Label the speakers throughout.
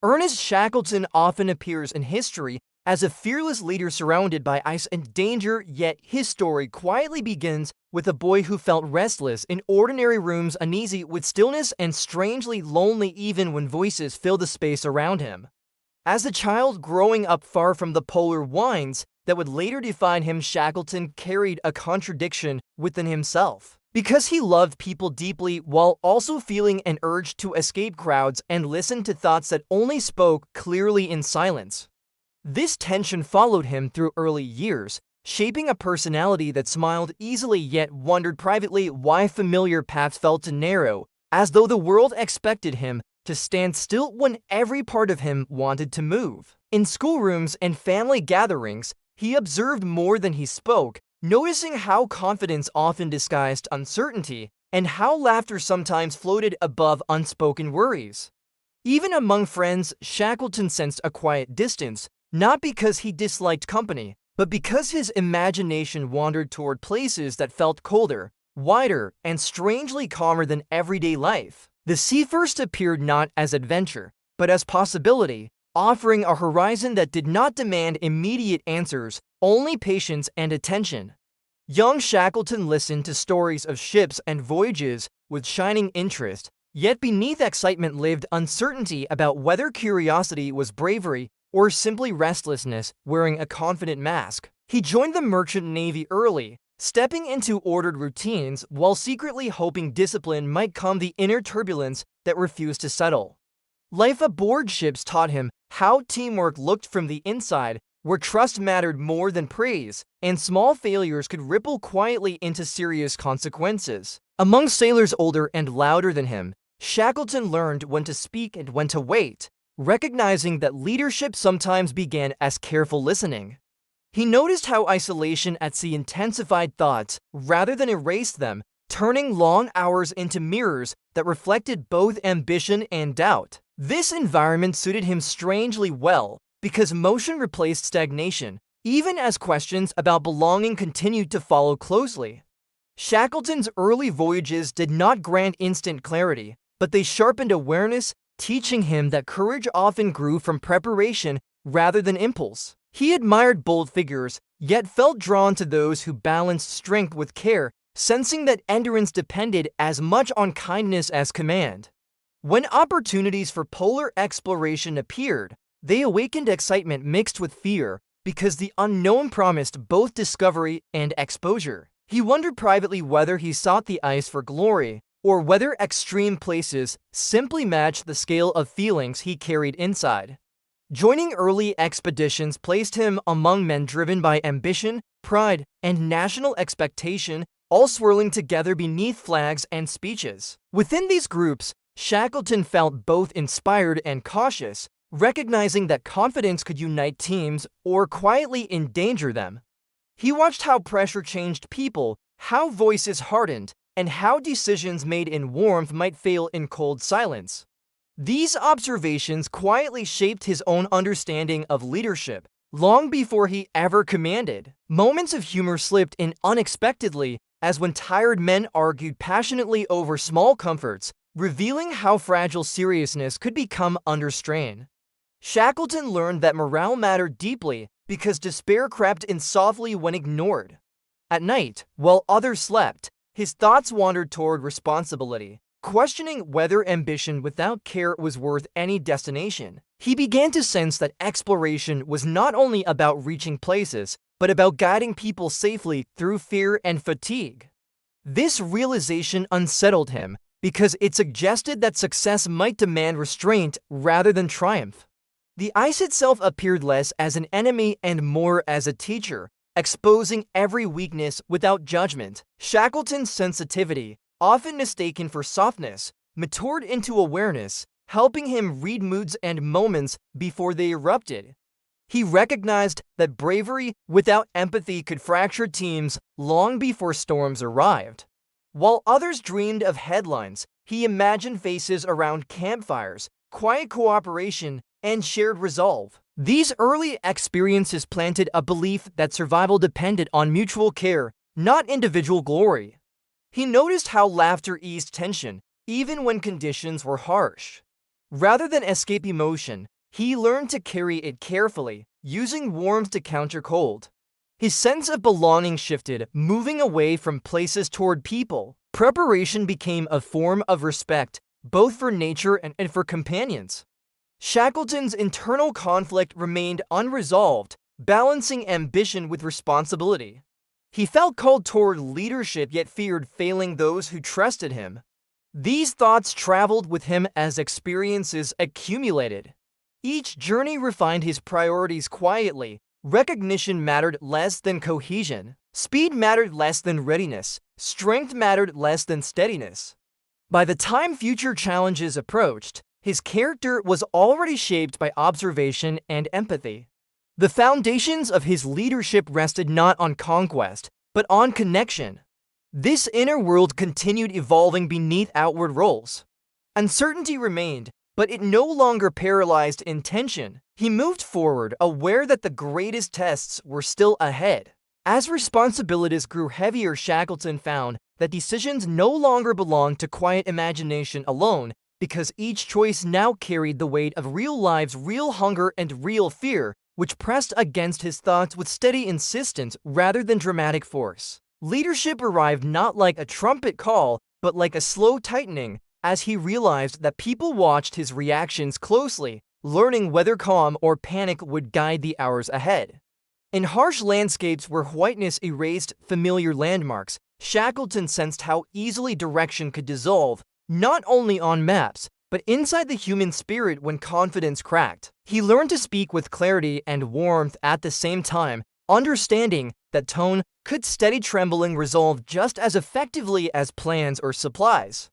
Speaker 1: Ernest Shackleton often appears in history as a fearless leader surrounded by ice and danger, yet his story quietly begins with a boy who felt restless in ordinary rooms, uneasy with stillness, and strangely lonely even when voices fill the space around him. As a child growing up far from the polar winds that would later define him, Shackleton carried a contradiction within himself. Because he loved people deeply while also feeling an urge to escape crowds and listen to thoughts that only spoke clearly in silence. This tension followed him through early years, shaping a personality that smiled easily yet wondered privately why familiar paths felt too narrow, as though the world expected him to stand still when every part of him wanted to move. In schoolrooms and family gatherings, he observed more than he spoke, noticing how confidence often disguised uncertainty and how laughter sometimes floated above unspoken worries. Even among friends, Shackleton sensed a quiet distance, not because he disliked company, but because his imagination wandered toward places that felt colder, wider, and strangely calmer than everyday life. The sea first appeared not as adventure, but as possibility, offering a horizon that did not demand immediate answers, only patience and attention. Young Shackleton listened to stories of ships and voyages with shining interest, yet beneath excitement lived uncertainty about whether curiosity was bravery or simply restlessness wearing a confident mask. He joined the merchant navy early, stepping into ordered routines while secretly hoping discipline might calm the inner turbulence that refused to settle. Life aboard ships taught him how teamwork looked from the inside, where trust mattered more than praise, and small failures could ripple quietly into serious consequences. Among sailors older and louder than him, Shackleton learned when to speak and when to wait, recognizing that leadership sometimes began as careful listening. He noticed how isolation at sea intensified thoughts rather than erased them, turning long hours into mirrors that reflected both ambition and doubt. This environment suited him strangely well because motion replaced stagnation, even as questions about belonging continued to follow closely. Shackleton's early voyages did not grant instant clarity, but they sharpened awareness, teaching him that courage often grew from preparation rather than impulse. He admired bold figures, yet felt drawn to those who balanced strength with care, sensing that endurance depended as much on kindness as command. When opportunities for polar exploration appeared, they awakened excitement mixed with fear because the unknown promised both discovery and exposure. He wondered privately whether he sought the ice for glory or whether extreme places simply matched the scale of feelings he carried inside. Joining early expeditions placed him among men driven by ambition, pride, and national expectation, all swirling together beneath flags and speeches. Within these groups, Shackleton felt both inspired and cautious, recognizing that confidence could unite teams or quietly endanger them. He watched how pressure changed people, how voices hardened, and how decisions made in warmth might fail in cold silence. These observations quietly shaped his own understanding of leadership, long before he ever commanded. Moments of humor slipped in unexpectedly, as when tired men argued passionately over small comforts, revealing how fragile seriousness could become under strain. Shackleton learned that morale mattered deeply because despair crept in softly when ignored. At night, while others slept, his thoughts wandered toward responsibility, questioning whether ambition without care was worth any destination. He began to sense that exploration was not only about reaching places, but about guiding people safely through fear and fatigue. This realization unsettled him because it suggested that success might demand restraint rather than triumph. The ice itself appeared less as an enemy and more as a teacher, exposing every weakness without judgment. Shackleton's sensitivity, often mistaken for softness, matured into awareness, helping him read moods and moments before they erupted. He recognized that bravery without empathy could fracture teams long before storms arrived. While others dreamed of headlines, he imagined faces around campfires, quiet cooperation, and shared resolve. These early experiences planted a belief that survival depended on mutual care, not individual glory. He noticed how laughter eased tension, even when conditions were harsh. Rather than escape emotion, he learned to carry it carefully, using warmth to counter cold. His sense of belonging shifted, moving away from places toward people. Preparation became a form of respect, both for nature and for companions. Shackleton's internal conflict remained unresolved, balancing ambition with responsibility. He felt called toward leadership yet feared failing those who trusted him. These thoughts traveled with him as experiences accumulated. Each journey refined his priorities quietly. Recognition mattered less than cohesion. Speed mattered less than readiness. Strength mattered less than steadiness. By the time future challenges approached, his character was already shaped by observation and empathy. The foundations of his leadership rested not on conquest, but on connection. This inner world continued evolving beneath outward roles. Uncertainty remained, but it no longer paralyzed intention. He moved forward, aware that the greatest tests were still ahead. As responsibilities grew heavier, Shackleton found that decisions no longer belonged to quiet imagination alone, because each choice now carried the weight of real lives, real hunger, and real fear, which pressed against his thoughts with steady insistence rather than dramatic force. Leadership arrived not like a trumpet call, but like a slow tightening, as he realized that people watched his reactions closely, learning whether calm or panic would guide the hours ahead. In harsh landscapes where whiteness erased familiar landmarks, Shackleton sensed how easily direction could dissolve, not only on maps, but inside the human spirit when confidence cracked. He learned to speak with clarity and warmth at the same time, understanding that tone could steady trembling resolve just as effectively as plans or supplies.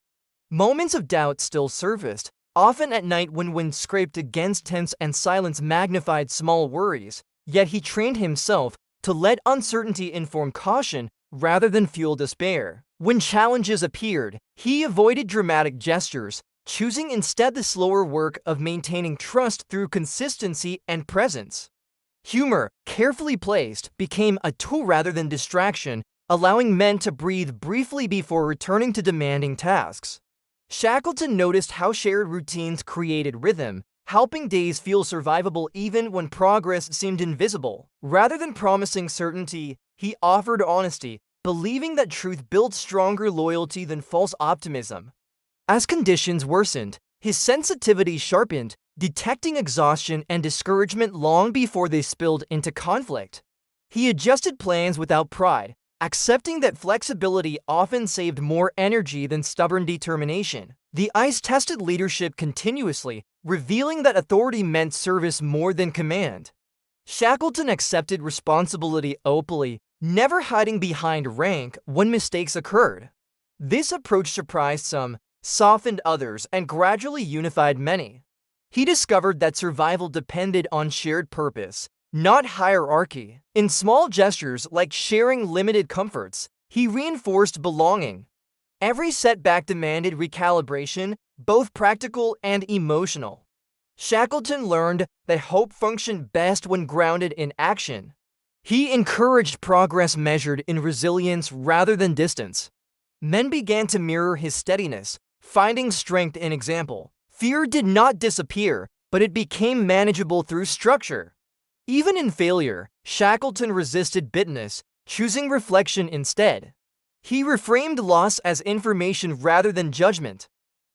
Speaker 1: Moments of doubt still surfaced, often at night when wind scraped against tents and silence magnified small worries, yet he trained himself to let uncertainty inform caution rather than fuel despair. When challenges appeared, he avoided dramatic gestures, choosing instead the slower work of maintaining trust through consistency and presence. Humor, carefully placed, became a tool rather than distraction, allowing men to breathe briefly before returning to demanding tasks. Shackleton noticed how shared routines created rhythm, helping days feel survivable even when progress seemed invisible. Rather than promising certainty, he offered honesty, believing that truth built stronger loyalty than false optimism. As conditions worsened, his sensitivity sharpened, detecting exhaustion and discouragement long before they spilled into conflict. He adjusted plans without pride, accepting that flexibility often saved more energy than stubborn determination. The ice tested leadership continuously, revealing that authority meant service more than command. Shackleton accepted responsibility openly, never hiding behind rank when mistakes occurred. This approach surprised some, softened others, and gradually unified many. He discovered that survival depended on shared purpose, not hierarchy. In small gestures like sharing limited comforts, he reinforced belonging. Every setback demanded recalibration, both practical and emotional. Shackleton learned that hope functioned best when grounded in action. He encouraged progress measured in resilience rather than distance. Men began to mirror his steadiness, finding strength in example. Fear did not disappear, but it became manageable through structure. Even in failure, Shackleton resisted bitterness, choosing reflection instead. He reframed loss as information rather than judgment.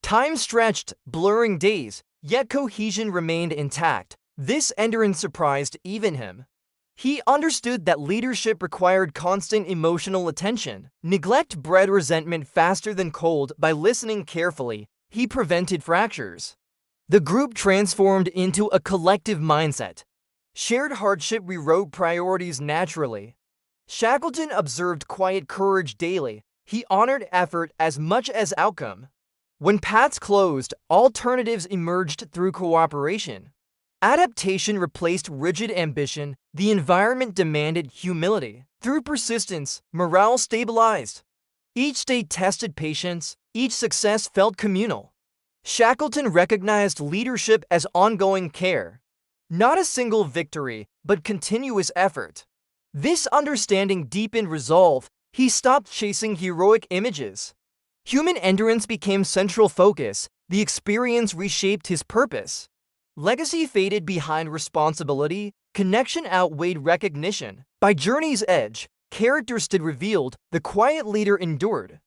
Speaker 1: Time stretched, blurring days, yet cohesion remained intact. This endurance surprised even him. He understood that leadership required constant emotional attention. Neglect bred resentment faster than cold. By listening carefully, he prevented fractures. The group transformed into a collective mindset. Shared hardship rewrote priorities naturally. Shackleton observed quiet courage daily. He honored effort as much as outcome. When paths closed, alternatives emerged through cooperation. Adaptation replaced rigid ambition. The environment demanded humility. Through persistence, morale stabilized. Each day tested patience. Each success felt communal. Shackleton recognized leadership as ongoing care. Not a single victory, but continuous effort. This understanding deepened resolve. He stopped chasing heroic images. Human endurance became central focus, The experience reshaped his purpose. Legacy faded behind responsibility, connection outweighed recognition. By journey's edge, character stood revealed, the quiet leader endured.